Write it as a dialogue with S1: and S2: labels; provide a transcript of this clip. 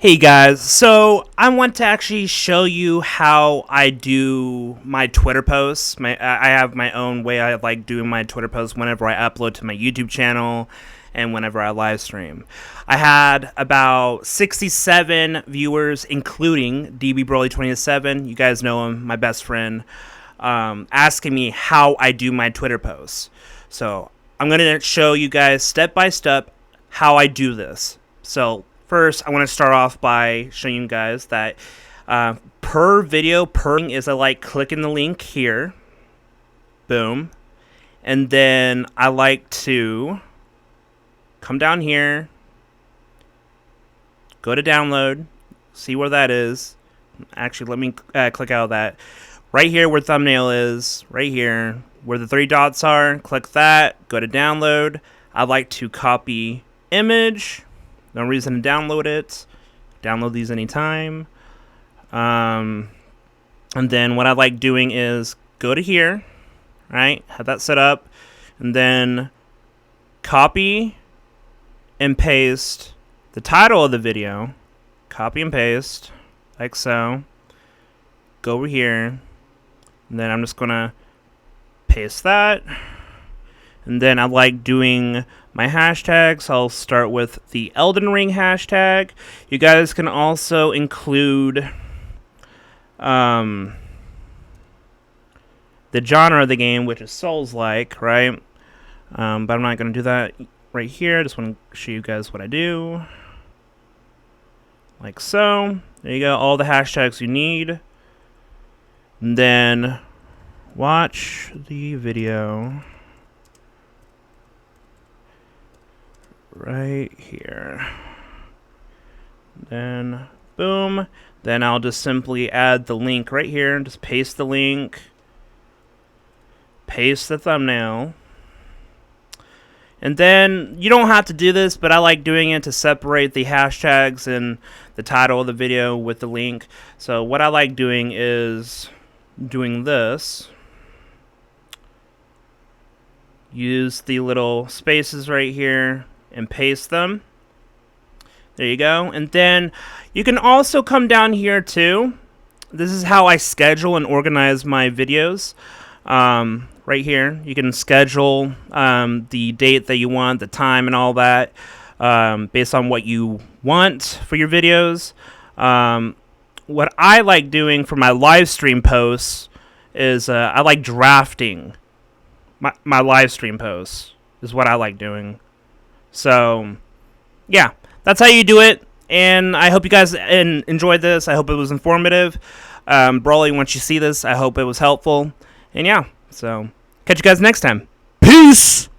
S1: Hey guys, so I want to actually show you how I do my Twitter posts. I have my own way I like doing my Twitter posts whenever I upload to my YouTube channel and whenever I live stream. I had about 67 viewers, including DB Broly 27. You guys know him, my best friend, asking me how I do my Twitter posts. So I'm going to show you guys step by step how I do this. So first, I want to start off by showing you guys that per video, is I like clicking the link here. Boom. And then I like to come down here, go to download, see where that is. Actually, let me click out of that. Right here where thumbnail is, right here, where the three dots are, click that, go to download. I like to copy image. No reason to download it. Download these anytime. And then what I like doing is go to here, right? Have that set up. And then copy and paste the title of the video. Copy and paste, like so. Go over here. And then I'm just going to paste that. And then I like doing my hashtags. I'll start with the Elden Ring hashtag. You guys can also include the genre of the game, which is Souls-like, right? But I'm not going to do that right here. I just want to show you guys what I do. Like so. There you go. All the hashtags you need. And then watch the video. Right here. Then boom. Then I'll just simply add the link right here and just paste the link. Paste the thumbnail. And then you don't have to do this, but I like doing it to separate the hashtags and the title of the video with the link. So what I like doing is doing this. Use the little spaces right here and paste them. There you go. And then you can also come down here too. This is how I schedule and organize my videos. Right here, you can schedule the date that you want, the time and all that, based on what you want for your videos. What I like doing for my live stream posts is I like drafting my live stream posts is what I like doing. So, yeah, that's how you do it. And I hope you guys enjoyed this. I hope it was informative. Broly, once you see this, I hope it was helpful. And yeah, so catch you guys next time. Peace!